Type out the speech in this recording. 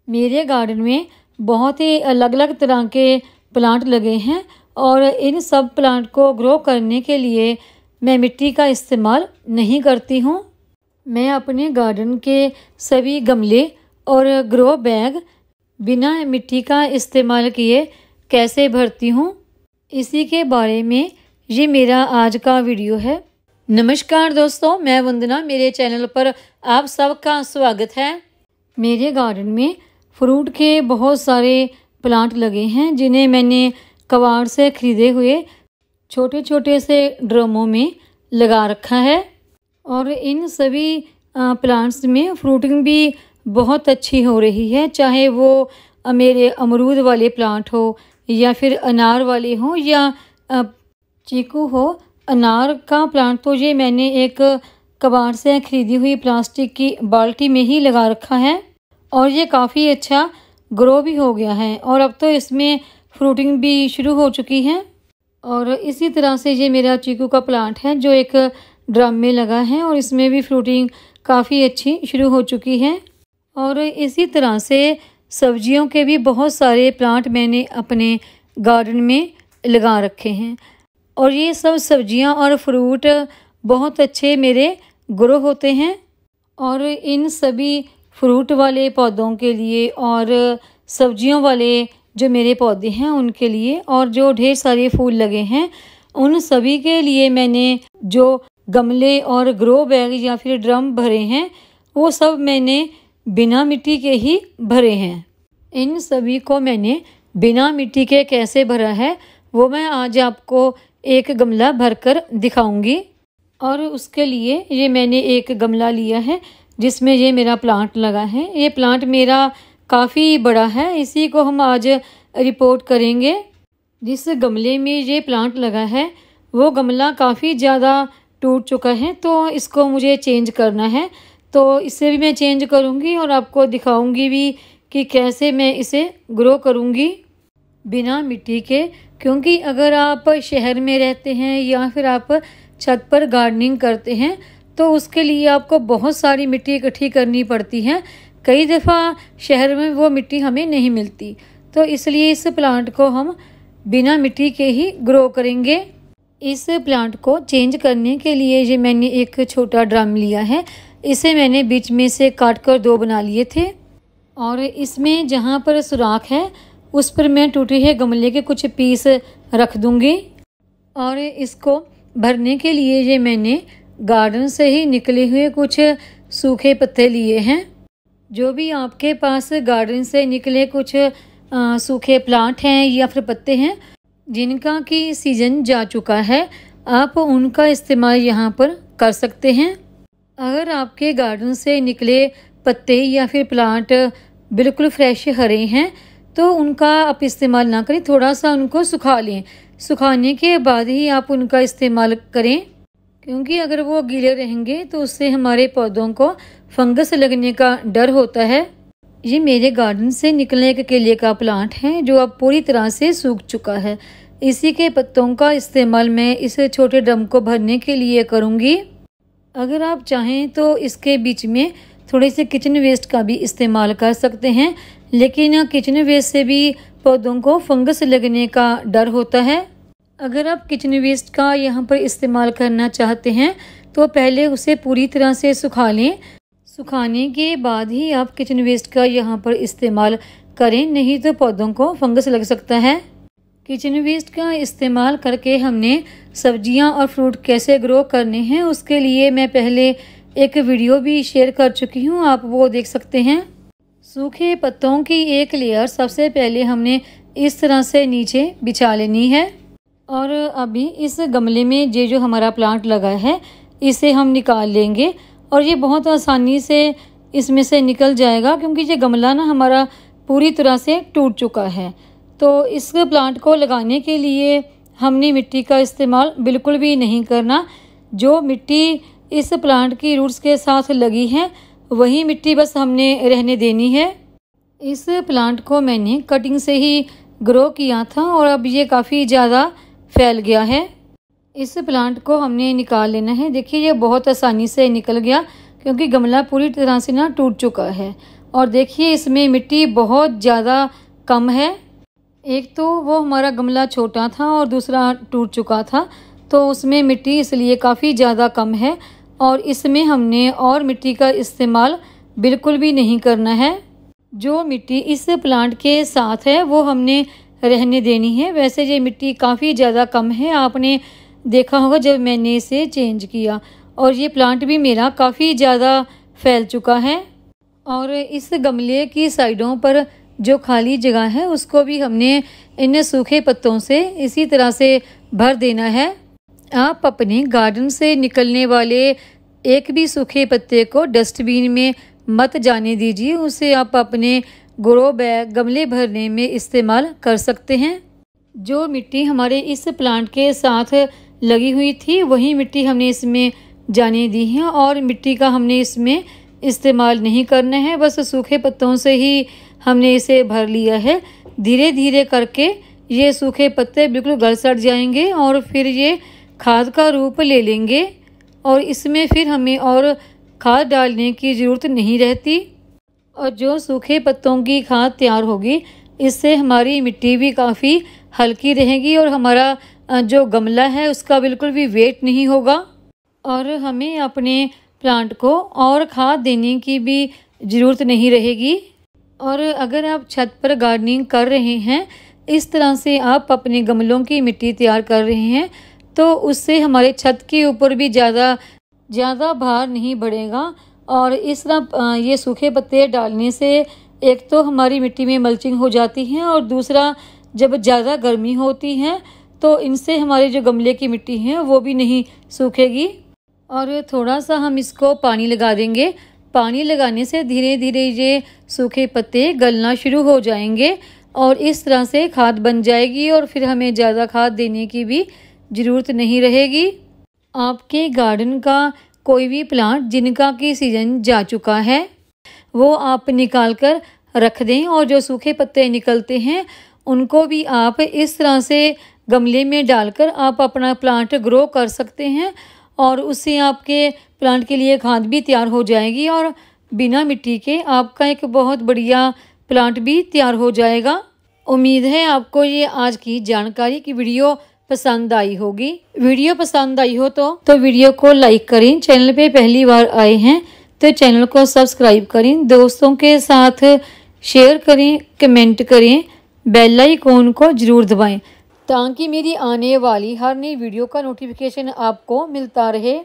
मेरे गार्डन में बहुत ही अलग अलग तरह के प्लांट लगे हैं और इन सब प्लांट को ग्रो करने के लिए मैं मिट्टी का इस्तेमाल नहीं करती हूँ। मैं अपने गार्डन के सभी गमले और ग्रो बैग बिना मिट्टी का इस्तेमाल किए कैसे भरती हूँ, इसी के बारे में ये मेरा आज का वीडियो है। नमस्कार दोस्तों, मैं वंदना, मेरे चैनल पर आप सबका स्वागत है। मेरे गार्डन में फ्रूट के बहुत सारे प्लांट लगे हैं जिन्हें मैंने कबाड़ से ख़रीदे हुए छोटे छोटे से ड्रमों में लगा रखा है और इन सभी प्लांट्स में फ्रूटिंग भी बहुत अच्छी हो रही है। चाहे वो मेरे अमरूद वाले प्लांट हो या फिर अनार वाले हो या चीकू हो। अनार का प्लांट तो ये मैंने एक कबाड़ से ख़रीदी हुई प्लास्टिक की बाल्टी में ही लगा रखा है और ये काफ़ी अच्छा ग्रो भी हो गया है और अब तो इसमें फ्रूटिंग भी शुरू हो चुकी है। और इसी तरह से ये मेरा चीकू का प्लांट है जो एक ड्रम में लगा है और इसमें भी फ्रूटिंग काफ़ी अच्छी शुरू हो चुकी है। और इसी तरह से सब्जियों के भी बहुत सारे प्लांट मैंने अपने गार्डन में लगा रखे हैं और ये सब सब्जियां और फ्रूट बहुत अच्छे मेरे ग्रो होते हैं। और इन सभी फ्रूट वाले पौधों के लिए और सब्जियों वाले जो मेरे पौधे हैं उनके लिए और जो ढेर सारे फूल लगे हैं उन सभी के लिए मैंने जो गमले और ग्रो बैग या फिर ड्रम भरे हैं वो सब मैंने बिना मिट्टी के ही भरे हैं। इन सभी को मैंने बिना मिट्टी के कैसे भरा है वो मैं आज आपको एक गमला भरकर दिखाऊंगी। और उसके लिए ये मैंने एक गमला लिया है जिसमें ये मेरा प्लांट लगा है। ये प्लांट मेरा काफ़ी बड़ा है, इसी को हम आज रिपोर्ट करेंगे। जिस गमले में ये प्लांट लगा है वो गमला काफ़ी ज़्यादा टूट चुका है तो इसको मुझे चेंज करना है, तो इसे भी मैं चेंज करूँगी और आपको दिखाऊँगी भी कि कैसे मैं इसे ग्रो करूँगी बिना मिट्टी के। क्योंकि अगर आप शहर में रहते हैं या फिर आप छत पर गार्डनिंग करते हैं तो उसके लिए आपको बहुत सारी मिट्टी इकट्ठी करनी पड़ती है। कई दफ़ा शहर में वो मिट्टी हमें नहीं मिलती, तो इसलिए इस प्लांट को हम बिना मिट्टी के ही ग्रो करेंगे। इस प्लांट को चेंज करने के लिए ये मैंने एक छोटा ड्रम लिया है, इसे मैंने बीच में से काट कर दो बना लिए थे और इसमें जहाँ पर सुराख है उस पर मैं टूटे हुए गमले के कुछ पीस रख दूँगी। और इसको भरने के लिए ये मैंने गार्डन से ही निकले हुए कुछ सूखे पत्ते लिए हैं। जो भी आपके पास गार्डन से निकले कुछ सूखे प्लांट हैं या फिर पत्ते हैं जिनका कि सीज़न जा चुका है, आप उनका इस्तेमाल यहाँ पर कर सकते हैं। अगर आपके गार्डन से निकले पत्ते या फिर प्लांट बिल्कुल फ्रेश हरे हैं तो उनका आप इस्तेमाल ना करें, थोड़ा सा उनको सुखा लें। सुखाने के बाद ही आप उनका इस्तेमाल करें, क्योंकि अगर वो गीले रहेंगे तो उससे हमारे पौधों को फंगस लगने का डर होता है। ये मेरे गार्डन से निकलने के केले का प्लांट है जो अब पूरी तरह से सूख चुका है। इसी के पत्तों का इस्तेमाल मैं इस छोटे ड्रम को भरने के लिए करूँगी। अगर आप चाहें तो इसके बीच में थोड़े से किचन वेस्ट का भी इस्तेमाल कर सकते हैं, लेकिन किचन वेस्ट से भी पौधों को फंगस लगने का डर होता है। अगर आप किचन वेस्ट का यहाँ पर इस्तेमाल करना चाहते हैं तो पहले उसे पूरी तरह से सुखा लें। सुखाने के बाद ही आप किचन वेस्ट का यहाँ पर इस्तेमाल करें, नहीं तो पौधों को फंगस लग सकता है। किचन वेस्ट का इस्तेमाल करके हमने सब्जियाँ और फ्रूट कैसे ग्रो करने हैं उसके लिए मैं पहले एक वीडियो भी शेयर कर चुकी हूँ, आप वो देख सकते हैं। सूखे पत्तों की एक लेयर सबसे पहले हमने इस तरह से नीचे बिछा लेनी है और अभी इस गमले में ये जो हमारा प्लांट लगा है इसे हम निकाल लेंगे और ये बहुत आसानी से इसमें से निकल जाएगा, क्योंकि ये गमला ना हमारा पूरी तरह से टूट चुका है। तो इस प्लांट को लगाने के लिए हमने मिट्टी का इस्तेमाल बिल्कुल भी नहीं करना। जो मिट्टी इस प्लांट की रूट्स के साथ लगी है वही मिट्टी बस हमने रहने देनी है। इस प्लांट को मैंने कटिंग से ही ग्रो किया था और अब ये काफ़ी ज़्यादा फैल गया है। इस प्लांट को हमने निकाल लेना है। देखिए ये बहुत आसानी से निकल गया क्योंकि गमला पूरी तरह से ना टूट चुका है और देखिए इसमें मिट्टी बहुत ज़्यादा कम है। एक तो वो हमारा गमला छोटा था और दूसरा टूट चुका था, तो उसमें मिट्टी इसलिए काफ़ी ज़्यादा कम है और इसमें हमने और मिट्टी का इस्तेमाल बिल्कुल भी नहीं करना है। जो मिट्टी इस प्लांट के साथ है वो हमने रहने देनी है। वैसे ये मिट्टी काफ़ी ज़्यादा कम है, आपने देखा होगा जब मैंने इसे चेंज किया। और ये प्लांट भी मेरा काफ़ी ज़्यादा फैल चुका है। और इस गमले की साइडों पर जो खाली जगह है उसको भी हमने इन सूखे पत्तों से इसी तरह से भर देना है। आप अपने गार्डन से निकलने वाले एक भी सूखे पत्ते को डस्टबिन में मत जाने दीजिए, उसे आप अपने ग्रो बैग गमले भरने में इस्तेमाल कर सकते हैं। जो मिट्टी हमारे इस प्लांट के साथ लगी हुई थी वही मिट्टी हमने इसमें जाने दी है और मिट्टी का हमने इसमें इस्तेमाल नहीं करना है, बस सूखे पत्तों से ही हमने इसे भर लिया है। धीरे धीरे करके ये सूखे पत्ते बिल्कुल गल सड़ जाएंगे और फिर ये खाद का रूप ले लेंगे और इसमें फिर हमें और खाद डालने की ज़रूरत नहीं रहती। और जो सूखे पत्तों की खाद तैयार होगी इससे हमारी मिट्टी भी काफ़ी हल्की रहेगी और हमारा जो गमला है उसका बिल्कुल भी वेट नहीं होगा और हमें अपने प्लांट को और खाद देने की भी ज़रूरत नहीं रहेगी। और अगर आप छत पर गार्डनिंग कर रहे हैं, इस तरह से आप अपने गमलों की मिट्टी तैयार कर रहे हैं, तो उससे हमारे छत के ऊपर भी ज़्यादा भार नहीं बढ़ेगा। और इस तरह ये सूखे पत्ते डालने से एक तो हमारी मिट्टी में मल्चिंग हो जाती है और दूसरा जब ज़्यादा गर्मी होती है तो इनसे हमारे जो गमले की मिट्टी है वो भी नहीं सूखेगी। और थोड़ा सा हम इसको पानी लगा देंगे। पानी लगाने से धीरे धीरे ये सूखे पत्ते गलना शुरू हो जाएंगे और इस तरह से खाद बन जाएगी और फिर हमें ज़्यादा खाद देने की भी ज़रूरत नहीं रहेगी। आपके गार्डन का कोई भी प्लांट जिनका कि सीज़न जा चुका है वो आप निकाल कर रख दें और जो सूखे पत्ते निकलते हैं उनको भी आप इस तरह से गमले में डालकर आप अपना प्लांट ग्रो कर सकते हैं और उससे आपके प्लांट के लिए खाद भी तैयार हो जाएगी और बिना मिट्टी के आपका एक बहुत बढ़िया प्लांट भी तैयार हो जाएगा। उम्मीद है आपको ये आज की जानकारी की वीडियो पसंद आई होगी। वीडियो पसंद आई हो तो वीडियो को लाइक करें। चैनल पे पहली बार आए हैं तो चैनल को सब्सक्राइब करें, दोस्तों के साथ शेयर करें, कमेंट करें, बेल आइकॉन को ज़रूर दबाएं ताकि मेरी आने वाली हर नई वीडियो का नोटिफिकेशन आपको मिलता रहे।